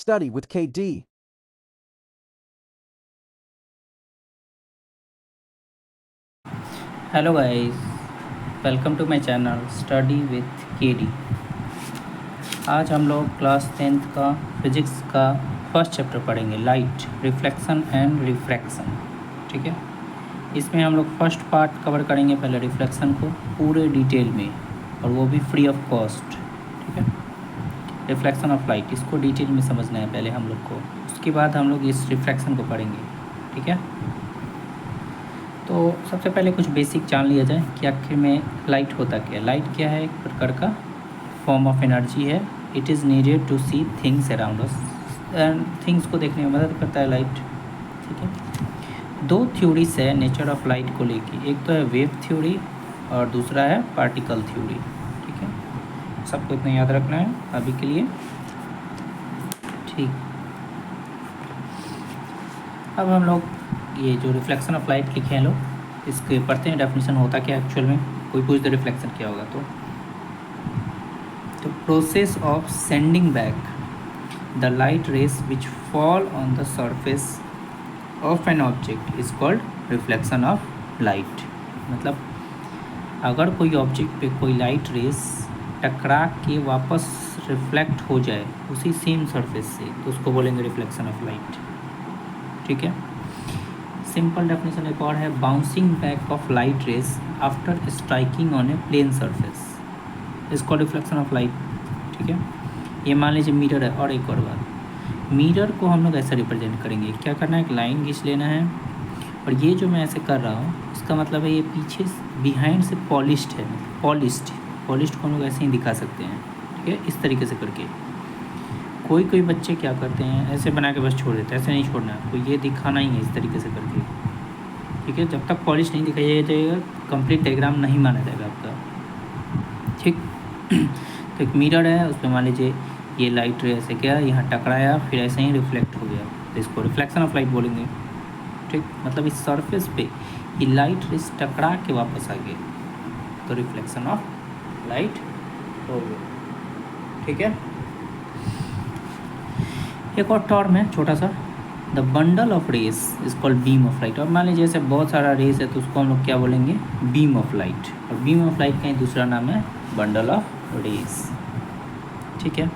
Study with KD. Hello guys, welcome to my channel study with KD. आज हम लोग class 10th का physics का फर्स्ट चैप्टर पढ़ेंगे, लाइट, रिफ्लेक्शन एंड रिफ्रैक्शन। ठीक है, इसमें हम लोग फर्स्ट पार्ट कवर करेंगे, पहले रिफ्लेक्शन को पूरे डिटेल में, और वो भी फ्री ऑफ कॉस्ट। ठीक है, रिफ्लेक्शन ऑफ लाइट, इसको डिटेल में समझना है पहले हम लोग को, उसके बाद हम लोग इस रिफ्रैक्शन को पढ़ेंगे। ठीक है, तो सबसे पहले कुछ बेसिक जान लिया जाए कि आखिर में लाइट होता क्या है। लाइट क्या है? एक प्रकार का फॉर्म ऑफ एनर्जी है। It is needed to see things around us, and things को देखने में मदद करता है लाइट। ठीक है, दो थ्योरीज है नेचर ऑफ लाइट को लेके, एक तो है वेव थ्योरी और दूसरा है पार्टिकल थ्योरी। ठीक है, सबको इतना याद रखना है अभी के लिए। ठीक, अब हम लोग ये जो रिफ्लेक्शन ऑफ लाइट लिखे हैं लोग, इसके पढ़ते हैं डेफिनेशन होता क्या एक्चुअल में। कोई पूछ दे रिफ्लेक्शन क्या होगा, तो process of sending back the light rays which fall on the surface of an object is called reflection of light. मतलब अगर कोई ऑब्जेक्ट पे कोई लाइट रेस टकरा के वापस रिफ्लेक्ट हो जाए उसी सेम सरफेस से, तो उसको बोलेंगे रिफ्लेक्शन ऑफ लाइट। ठीक है, सिंपल डेफिनेशन एक और है, bouncing back of light rays after striking on a plane surface, इसको रिफ्लेक्शन ऑफ लाइट। ठीक है, ये मान लीजिए मिरर है। और एक और बात, मिरर को हम लोग ऐसा रिप्रेजेंट करेंगे, क्या करना है, एक लाइन खींच लेना है, और ये जो मैं ऐसे कर रहा हूँ इसका मतलब है ये पीछे बिहाइंड से पॉलिश्ड है, पॉलिश्ड को हम लोग ऐसे ही दिखा सकते हैं। ठीक है, इस तरीके से करके। कोई बच्चे क्या करते हैं, ऐसे बना के बस छोड़ देते हैं, ऐसे नहीं छोड़ना है आपको, ये दिखाना ही है इस तरीके से करके। ठीक है, जब तक पॉलिश नहीं दिखाई जाएगा कंप्लीट डायग्राम नहीं माना जाएगा आपका। ठीक, तो एक मिरर है, उसमें मान लीजिए ये लाइट रे ऐसे क्या यहाँ टकराया, फिर ऐसे ही रिफ्लेक्ट हो गया, तो इसको रिफ्लेक्शन ऑफ लाइट बोलेंगे। ठीक, मतलब इस सरफेस पे ये लाइट रेस टकरा के वापस आ गए, तो रिफ्लेक्शन ऑफ लाइट हो गया। ठीक है, एक और टर्म है छोटा सा, the bundle of rays is called beam of light. और मान लीजिए जैसे बहुत सारा रेस है तो उसको हम लोग क्या बोलेंगे, बीम ऑफ लाइट। और बीम ऑफ लाइट का ही दूसरा नाम है बंडल ऑफ रेस। ठीक है,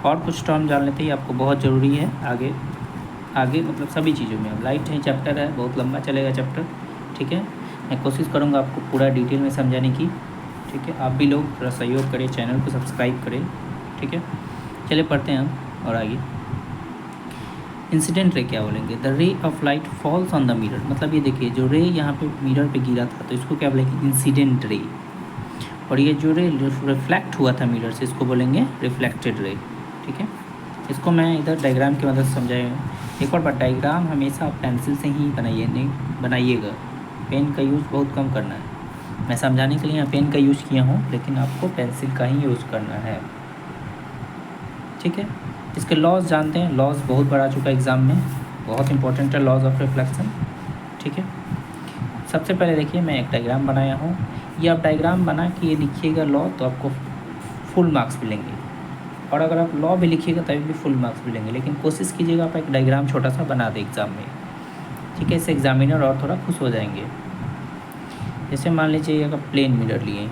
और कुछ टर्म जान लेते हैं, आपको बहुत ज़रूरी है आगे मतलब सभी चीज़ों में। लाइट है चैप्टर है, बहुत लंबा चलेगा चैप्टर। ठीक है, मैं कोशिश करूँगा आपको पूरा डिटेल में समझाने की। ठीक है, आप भी लोग थोड़ा सहयोग करें, चैनल को सब्सक्राइब करें। ठीक है, चलिए पढ़ते हैं हम और आगे। इंसिडेंट रे क्या बोलेंगे, the ray of light falls on the mirror. मतलब ये देखिए जो रे यहाँ पे मिरर पे गिरा था तो इसको क्या बोलेंगे, इंसिडेंट रे। और ये जो रे रिफ्लेक्ट हुआ था मिरर से, इसको बोलेंगे रिफ्लेक्टेड रे। ठीक है, इसको मैं इधर डायग्राम की मदद से समझाएगा। एक और बात, डायग्राम हमेशा आप पेंसिल से ही बनाइएगा, पेन का यूज़ बहुत कम करना है। मैं समझाने के लिए यहाँ पेन का यूज़ किया हूँ, लेकिन आपको पेंसिल का ही यूज़ करना है। ठीक है, इसके लॉज जानते हैं, लॉज बहुत बड़ा आ चुका है एग्ज़ाम में, बहुत इंपॉर्टेंट है लॉज ऑफ रिफ्लेक्शन। ठीक है, सबसे पहले देखिए मैं एक डायग्राम बनाया हूँ, ये आप डायग्राम बना के ये लिखिएगा लॉ, तो आपको फुल मार्क्स मिलेंगे। और अगर आप लॉ भी लिखिएगा तभी भी फुल मार्क्स मिलेंगे, लेकिन कोशिश कीजिएगा आप एक डायग्राम छोटा सा बना दें एग्ज़ाम में। ठीक है, इससे एग्जामिनर और थोड़ा खुश हो जाएंगे। जैसे मान लीजिए अगर प्लेन मिरर लिए,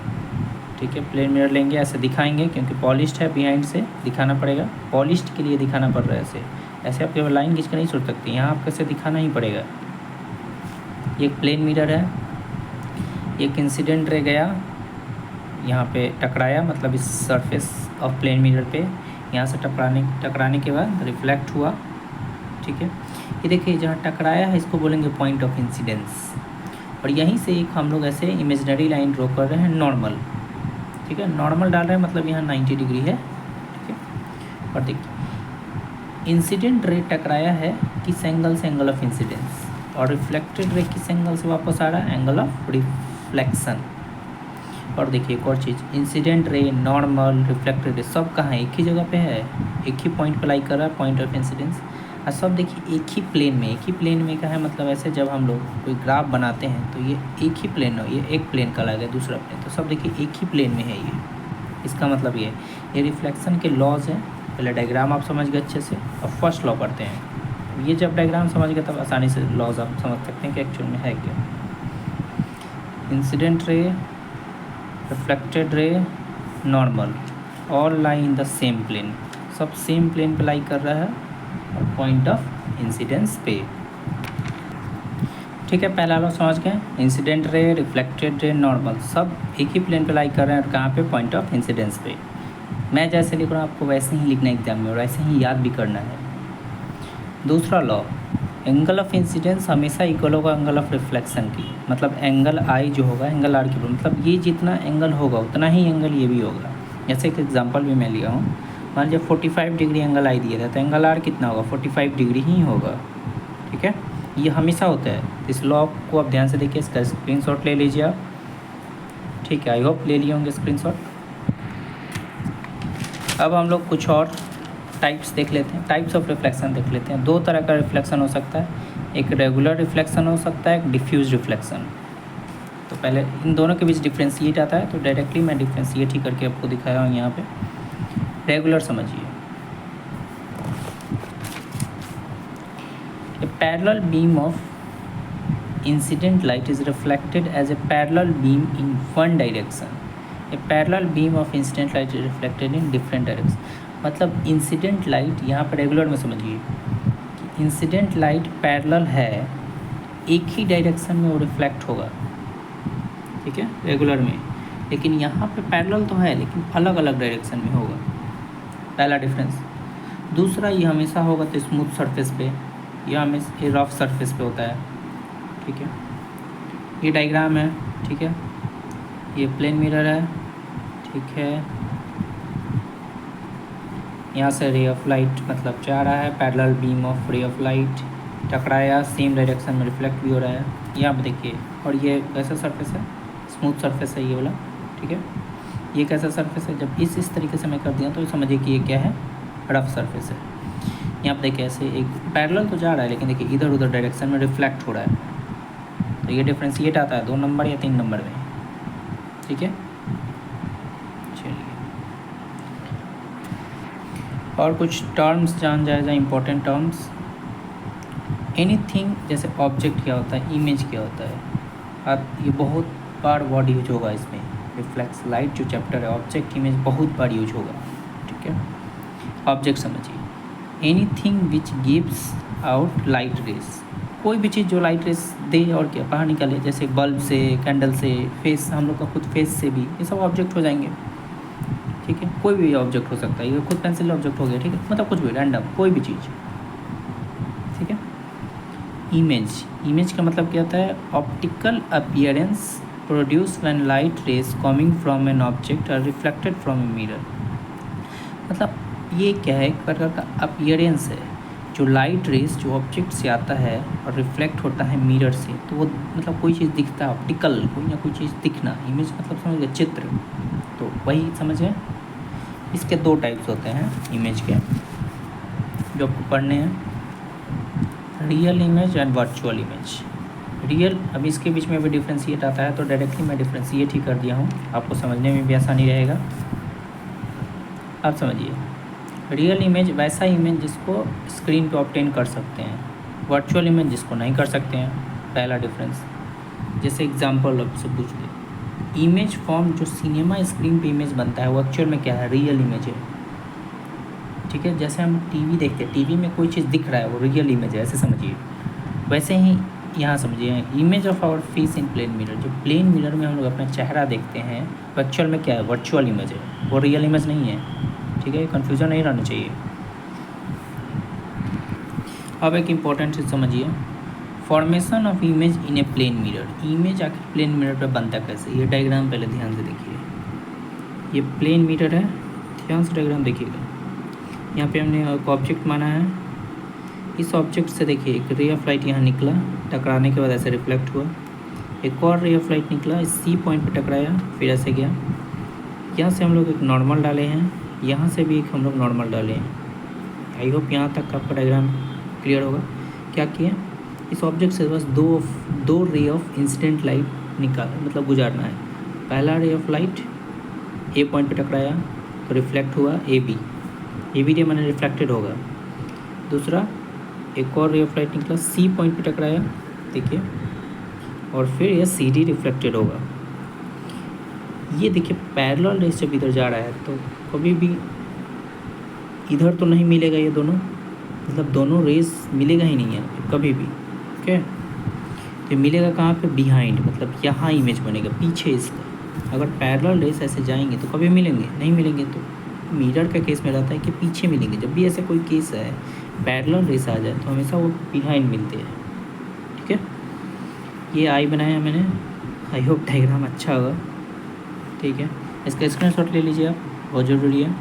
ठीक है, प्लेन मिरर लेंगे, ऐसे दिखाएंगे, क्योंकि पॉलिश्ड है बिहाइंड से दिखाना पड़ेगा, पॉलिश्ड के लिए दिखाना पड़ रहा है। ऐसे आप केवल लाइन खींच कर नहीं छोड़ सकते, यहाँ आपको ऐसे दिखाना ही पड़ेगा। ये एक प्लेन मिरर है, एक इंसिडेंट रे गया यहाँ पे टकराया, मतलब इस सरफेस ऑफ प्लेन मिरर पे यहाँ से टकराने के बाद रिफ्लेक्ट हुआ। ठीक है, ये देखिए जहाँ टकराया है इसको बोलेंगे पॉइंट ऑफ इंसिडेंस, और यहीं से एक हम लोग ऐसे इमेजिनरी लाइन ड्रॉ कर रहे हैं, नॉर्मल। ठीक है, नॉर्मल डाल रहे हैं, मतलब यहाँ 90 डिग्री है। ठीक है, और देखिए इंसिडेंट रे टकराया है किस एंगल से, एंगल ऑफ इंसिडेंस, और रिफ्लेक्टेड रे किस एंगल से वापस आ रहा है, एंगल ऑफ रिफ्लेक्शन। और देखिए एक और चीज़, incident ray, normal, reflected ray सब कहाँ है, एक ही जगह पे है, एक ही पॉइंट पर लाई कर रहा है, पॉइंट ऑफ इंसिडेंस। और सब देखिए एक ही प्लेन में का है, मतलब ऐसे जब हम लोग कोई ग्राफ बनाते हैं तो ये एक ही प्लेन हो, ये एक प्लेन का लगा है, दूसरा प्लेन, तो सब देखिए एक ही प्लेन में है ये। इसका मतलब ये रिफ्लेक्शन के लॉज हैं, पहले डायग्राम आप समझ गए अच्छे से, अब फर्स्ट लॉ पढ़ते हैं। ये जब डायग्राम समझ गए तब आसानी से लॉज आप समझ सकते हैं कि एक्चुअल में है क्या। Incident ray, reflected ray, normal, all lie in the same plane, सब सेम प्लेन पे लाई कर रहा है और पॉइंट ऑफ इंसिडेंस पे। ठीक है, पहला लॉ समझ गए, incident ray, reflected ray, normal, सब एक ही प्लेन पे लाई कर रहे हैं और कहाँ पे, पॉइंट ऑफ इंसिडेंस पे। मैं जैसे लिख रहा हूँ आपको वैसे ही लिखना है एग्जाम में और वैसे ही याद भी करना है। दूसरा लॉ, एंगल ऑफ इंसिडेंस हमेशा इक्वल होगा एंगल ऑफ रिफ्लेक्शन की, मतलब एंगल आई जो होगा एंगल आर की, मतलब ये जितना एंगल होगा उतना ही एंगल ये भी होगा। जैसे एक एग्जांपल भी मैं लिया हूँ, मान लीजिए 45 डिग्री एंगल आई दिया था तो एंगल आर कितना होगा, 45 डिग्री ही होगा। ठीक है, ये हमेशा होता है। इस लॉ को आप ध्यान से देखिए, इसका स्क्रीनशॉट ले लीजिए आप। ठीक है, आई होप ले लिए होंगे स्क्रीनशॉट। अब हम लोग कुछ और टाइप्स देख लेते हैं, टाइप्स ऑफ रिफ्लेक्शन देख लेते हैं। दो तरह का रिफ्लेक्शन हो सकता है, एक रेगुलर रिफ्लेक्शन हो सकता है, एक डिफ्यूज रिफ्लेक्शन। तो पहले इन दोनों के बीच डिफ्रेंशिएट आता है, तो डायरेक्टली मैं डिफ्रेंशिएट ही करके आपको दिखाया हूँ यहाँ पे। रेगुलर समझिए, A parallel beam of incident light is reflected as a parallel beam in one direction. A parallel beam of incident light is reflected in different directions. मतलब इंसिडेंट लाइट यहाँ पर रेगुलर में समझिए कि इंसिडेंट लाइट पैरेलल है, एक ही direction में वो रिफ्लेक्ट होगा। ठीक है, रेगुलर में, लेकिन यहाँ पे पैरेलल तो है लेकिन अलग अलग डायरेक्शन में होगा, पहला डिफरेंस। दूसरा, ये हमेशा होगा तो स्मूथ सरफेस पे, या हमें ये रफ सरफेस पे होता है। ठीक है, ये डायग्राम है। ठीक है, ये प्लेन मिरर है। ठीक है, यहाँ से रे ऑफ लाइट मतलब जा रहा है, parallel beam of ray of light टकराया, सेम डायरेक्शन में रिफ्लेक्ट भी हो रहा है। यहाँ पे देखिए, और ये कैसा सरफेस है, स्मूथ सरफेस है ये वाला। ठीक है, ये कैसा सरफेस है, जब इस तरीके से मैं कर दिया तो समझिए कि ये क्या है, रफ सरफेस है। यहाँ पर देखिए ऐसे एक पैरेलल तो जा रहा है लेकिन देखिए इधर उधर डायरेक्शन में रिफ्लेक्ट हो रहा है, तो ये डिफ्रेंशिएट आता है 2 नंबर या 3 नंबर में। ठीक है, चलिए और कुछ टर्म्स जान जाए इंपॉर्टेंट टर्म्स। एनीथिंग, जैसे ऑब्जेक्ट क्या होता है, इमेज क्या होता है, अब ये बहुत बार वर्ड यूज होगा इसमें। रिफ्लेक्स लाइट जो चैप्टर है, ऑब्जेक्ट इमेज बहुत बार यूज होगा। ठीक है, ऑब्जेक्ट समझिए, anything which gives out light rays, कोई भी चीज़ जो लाइट रेस दे और क्या बाहर निकले, जैसे बल्ब से, कैंडल से, फेस, हम लोग का खुद फेस से भी, ये सब ऑब्जेक्ट हो जाएंगे। ठीक है, कोई भी ऑब्जेक्ट हो सकता है, ये खुद पेंसिल ऑब्जेक्ट हो गया। ठीक है, मतलब कुछ भी रैंडम कोई भी चीज़। ठीक है, इमेज, इमेज का मतलब क्या होता है, optical appearance produce when light rays coming from an object और रिफ्लेक्टेड फ्रॉम ए मिरर। मतलब ये क्या है, एक प्रकार का अपीयरेंस है, जो लाइट रेस जो ऑब्जेक्ट से आता है और रिफ्लेक्ट होता है मिरर से, तो वो मतलब कोई चीज़ दिखता है, ऑप्टिकल कोई ना कोई चीज़ दिखना। इमेज मतलब समझ गए, चित्र, तो वही समझ गए। इसके 2 टाइप्स होते हैं इमेज के जो आपको पढ़ने हैं, real image and virtual image. Real, अब इसके बीच में भी डिफ्रेंशिएट आता है तो डायरेक्टली मैं डिफ्रेंशिएट ही कर दिया हूँ, आपको समझने में भी आसानी रहेगा। आप समझिए, रियल इमेज वैसा इमेज जिसको स्क्रीन पे ऑब्टेन कर सकते हैं, वर्चुअल इमेज जिसको नहीं कर सकते हैं, पहला डिफरेंस। जैसे एग्जांपल आपसे पूछ ले, इमेज फॉर्म जो सिनेमा स्क्रीन पे इमेज बनता है वो एक्चुअल में क्या है, रियल इमेज है। ठीक है, जैसे हम टीवी देखते हैं, टीवी में कोई चीज़ दिख रहा है वो रियल इमेज है, ऐसे समझिए। वैसे ही यहाँ समझिए, image of our face in plane mirror, जो प्लेन मिरर में हम लोग अपना चेहरा देखते हैं वो एक्चुअल में क्या है, वर्चुअल इमेज है, वो रियल इमेज नहीं है। ठीक है, कन्फ्यूज़न नहीं रहना चाहिए। अब एक इम्पॉर्टेंट चीज़ समझिए, formation of image in a plane mirror. Image आखिर प्लेन मिरर पे बनता कैसे, ये डायग्राम पहले ध्यान से देखिए। ये प्लेन मिरर है, ध्यान से डायग्राम देखिएगा। यहाँ पे हमने एक ऑब्जेक्ट माना है, इस ऑब्जेक्ट से देखिए एक रे ऑफ लाइट यहाँ निकला, टकराने के बाद ऐसे रिफ्लेक्ट हुआ, एक और रे ऑफ लाइट निकला, इस सी पॉइंट पे टकराया, फिर ऐसे गया। यहाँ से हम लोग एक नॉर्मल डाले हैं, यहाँ से भी एक हम लोग नॉर्मल डाले हैं। आई होप यहाँ तक आपका डायग्राम क्लियर होगा। क्या किया, इस ऑब्जेक्ट से बस दो रे ऑफ इंसिडेंट लाइट निकाल मतलब गुजारना है। पहला ray of light A point पे टकराया तो रिफ्लेक्ट हुआ ए बी, ये भी रे मैंने रिफ्लेक्टेड होगा। दूसरा एक और रे ऑफ लाइट निकला, सी पॉइंट पे टकराया, देखिए, और फिर ये सी डी रिफ्लेक्टेड होगा। ये देखिए पैरेलल रेस जब इधर जा रहा है तो कभी भी इधर तो नहीं मिलेगा, ये दोनों मतलब दोनों रेस मिलेगा ही नहीं है कभी भी। ओके, तो मिलेगा कहाँ पे, बिहाइंड, मतलब यहाँ इमेज बनेगा पीछे इसका। अगर पैरेलल रेस ऐसे जाएंगे तो कभी मिलेंगे नहीं मिलेंगे। तो मिरर का केस में रहता है कि पीछे मिलेंगे। जब भी ऐसे कोई केस है पैरेलल रेस आ जाए तो हमेशा वो बिहाइंड मिलते हैं। ठीक है, ये आई बनाया मैंने, आई होप डायग्राम अच्छा होगा। ठीक है, इसका स्क्रीनशॉट ले लीजिए आप, बहुत ज़रूरी है।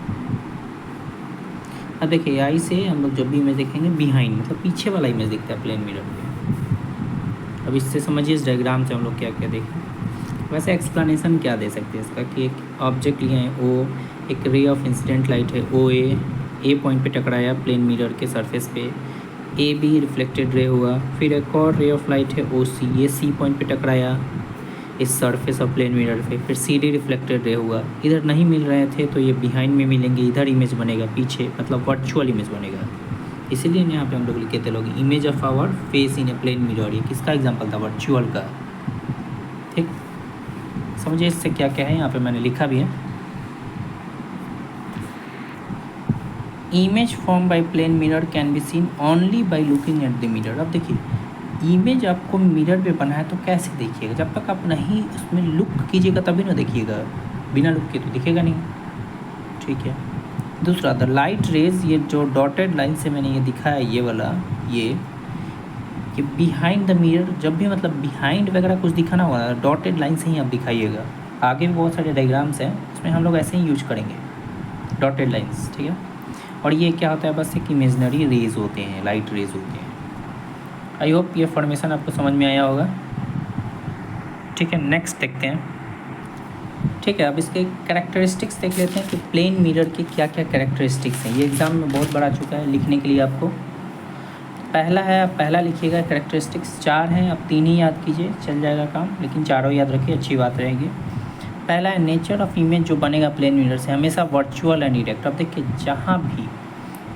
अब देखिए आई से हम लोग जब भी इमेज देखेंगे बिहाइंड मतलब पीछे वाला इमेज दिखता है प्लेन मिरर पे। अब इससे समझिए इस डायग्राम से हम लोग क्या क्या देखें। वैसे एक्सप्लेनेशन क्या दे सकते हैं इसका कि एक ऑब्जेक्ट लिए हैं ओ, एक रे ऑफ इंसिडेंट लाइट है ओ ए पॉइंट पे टकराया प्लेन मिरर के सरफेस पे, ए बी रिफ्लेक्टेड रे हुआ। फिर एक और रे ऑफ लाइट है ओ सी, ये सी पॉइंट पे टकराया इस सरफेस ऑफ प्लेन मिरर पे, फिर सी डी रिफ्लेक्टेड रे हुआ। इधर नहीं मिल रहे थे तो ये बिहाइंड में मिलेंगे, इधर इमेज बनेगा पीछे, मतलब वर्चुअल इमेज बनेगा। इसीलिए यहाँ पे हम लोग लिखे थे लोग image of our face in a plane mirror. ये किसका एग्जांपल था, वर्चुअल का। ठीक, समझिए इससे क्या क्या है, यहाँ पे मैंने लिखा भी है। Image form by plane mirror can be seen only by looking at the mirror. अब देखिए इमेज आपको मिरर पे बना है तो कैसे देखिएगा, जब तक आप नहीं उसमें लुक कीजिएगा तभी ना देखिएगा, बिना लुक के तो दिखेगा नहीं। ठीक है, दूसरा द लाइट रेज, ये जो डॉटेड लाइन से मैंने ये दिखाया ये वाला, ये कि बिहाइंड द मिरर, जब भी मतलब बिहाइंड वगैरह कुछ दिखाना होगा डॉटेड लाइन से ही आप दिखाइएगा। आगे भी बहुत सारे डायग्राम्स हैं उसमें हम लोग ऐसे ही यूज करेंगे डॉटेड लाइन्स। ठीक है, और ये क्या होता है, बस एक इमेजनरी रेज होते हैं, लाइट रेज होते हैं। आई होप ये फॉर्मेशन आपको समझ में आया होगा। ठीक है, नेक्स्ट देखते हैं। ठीक है, अब इसके कैरेक्टरिस्टिक्स देख लेते हैं कि प्लेन मिरर की क्या क्या कैरेक्टरिस्टिक्स हैं। ये एग्ज़ाम में बहुत बड़ा चुका है लिखने के लिए आपको। पहला है, आप पहला लिखिएगा कैरेक्टरिस्टिक्स, 4 हैं, आप 3 ही याद कीजिए चल जाएगा काम, लेकिन चारों याद रखिए, अच्छी बात रहेगी। पहला है नेचर ऑफ इमेज जो बनेगा प्लेन मिरर से, हमेशा वर्चुअल एंड इरेक्ट। अब देखिए जहाँ भी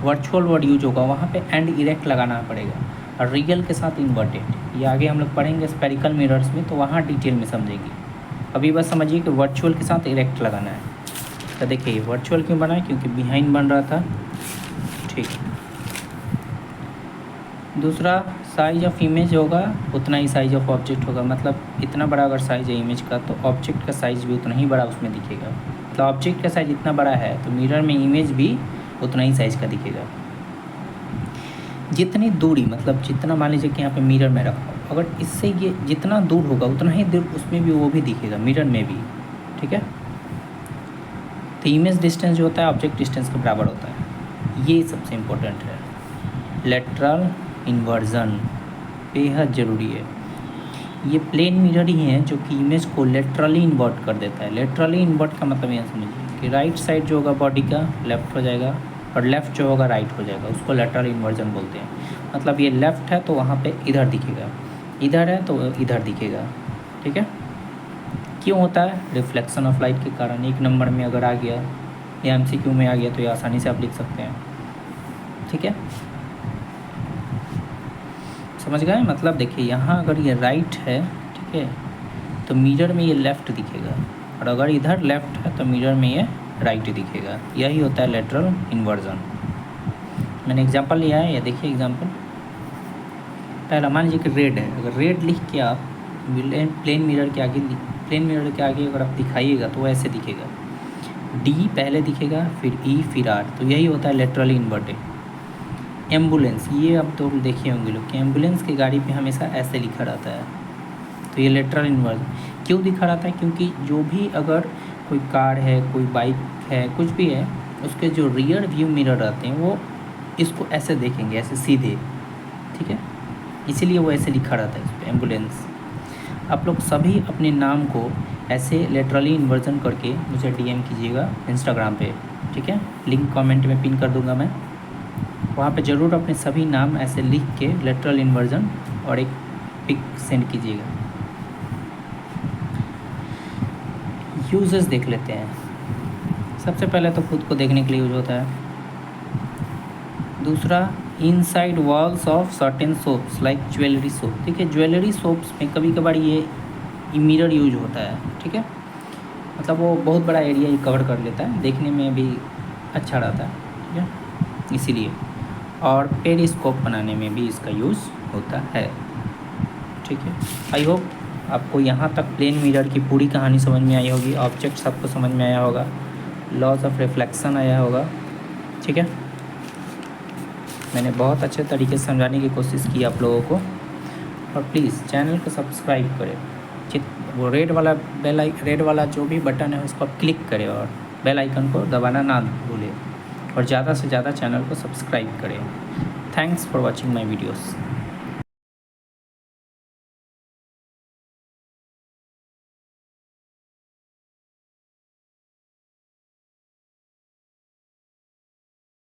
वर्चुअल वर्ड यूज होगा वहाँ पे एंड इरेक्ट लगाना पड़ेगा, और रियल के साथ इन्वर्टेड। ये आगे हम लोग पढ़ेंगे स्पेरिकल मिरर्स में तो वहाँ डिटेल में समझेंगे। अभी बस समझिए कि वर्चुअल के साथ इरेक्ट लगाना है। तो देखिए वर्चुअल क्यों बना है, क्योंकि बिहाइंड बन रहा था। ठीक, दूसरा साइज ऑफ इमेज होगा उतना ही साइज ऑफ ऑब्जेक्ट होगा, मतलब इतना बड़ा अगर साइज है इमेज का तो ऑब्जेक्ट का साइज भी उतना ही बड़ा उसमें दिखेगा। मतलब ऑब्जेक्ट का साइज इतना बड़ा है तो मिरर में इमेज भी उतना ही साइज़ का दिखेगा। जितनी दूरी, मतलब जितना मान लीजिए कि यहाँ पे मिरर में रखा हो, अगर इससे ये जितना दूर होगा उतना ही दूर उसमें भी वो भी दिखेगा, मिरर में भी। ठीक है, तो इमेज डिस्टेंस जो होता है ऑब्जेक्ट डिस्टेंस के बराबर होता है। ये सबसे इम्पोर्टेंट है। लेटरल इन्वर्जन बेहद ज़रूरी है। ये प्लेन मिरर ही है जो कि इमेज को लेटरली इन्वर्ट कर देता है। लेटरली इन्वर्ट का मतलब यह समझिए कि राइट साइड जो होगा बॉडी का लेफ़्ट हो जाएगा और लेफ़्ट जो होगा राइट हो जाएगा, उसको लेटरल इन्वर्जन बोलते हैं। मतलब ये लेफ़्ट है तो वहाँ पे इधर दिखेगा, इधर है तो इधर दिखेगा। ठीक है, क्यों होता है, रिफ्लेक्शन ऑफ लाइट के कारण। 1 नंबर में अगर आ गया या MCQ में आ गया तो ये आसानी से आप लिख सकते हैं। ठीक है, समझ गए। मतलब देखिए यहाँ अगर ये राइट है, ठीक है, तो मिरर में ये लेफ़्ट दिखेगा, और अगर इधर लेफ़्ट है तो मिरर में ये राइट दिखेगा। यही होता है लेटरल इन्वर्जन। मैंने एग्जांपल लिया है, ये देखिए एग्जांपल। पहला मान लीजिए कि रेड है, अगर रेड लिख के आप प्लेन मिरर के आगे अगर आप दिखाइएगा तो वो ऐसे दिखेगा, D पहले दिखेगा फिर E फिर R, तो यही होता है लेटरली इन्वर्टेड। एम्बुलेंस, ये अब तो देखे होंगे लोग कि एम्बुलेंस की गाड़ी पे हमेशा ऐसे लिखा रहता है, तो ये लेटरल इन्वर्जन क्यों दिखा रहता है, क्योंकि जो भी अगर कोई कार है, कोई बाइक है, कुछ भी है, उसके जो रियर व्यू मिरर रहते हैं वो इसको ऐसे देखेंगे, ऐसे सीधे। ठीक है, इसीलिए वो ऐसे लिखा रहता है इस पर एम्बुलेंस। आप लोग सभी अपने नाम को ऐसे लेटरली इन्वर्जन करके मुझे DM कीजिएगा इंस्टाग्राम पे। ठीक है, लिंक कमेंट में पिन कर दूंगा मैं, वहाँ पे ज़रूर अपने सभी नाम ऐसे लिख के लेटरल इन्वर्जन और एक पिक सेंड कीजिएगा। यूजेस देख लेते हैं। सबसे पहले तो खुद को देखने के लिए यूज होता है। दूसरा, inside walls of certain soaps like jewellery soap. देखिए ज्वेलरी सोप्स में कभी कभार ये मिरर यूज होता है, ठीक है, मतलब वो बहुत बड़ा एरिया ही कवर कर लेता है, देखने में भी अच्छा रहता है, ठीक है, इसीलिए। और पेरिस्कोप बनाने में भी इसका यूज़ होता है, ठीक है। आई होप आपको यहाँ तक प्लेन मिरर की पूरी कहानी समझ में आई होगी, ऑब्जेक्ट्स आपको समझ में आया होगा, लॉज ऑफ रिफ्लेक्शन आया होगा, ठीक है। मैंने बहुत अच्छे तरीके से समझाने की कोशिश की आप लोगों को। और प्लीज़ चैनल को सब्सक्राइब करें, वो रेड वाला जो भी बटन है उसको क्लिक करें और बेल आइकन को दबाना ना भूलें, और ज़्यादा से ज़्यादा चैनल को सब्सक्राइब करें। Thanks for watching my videos.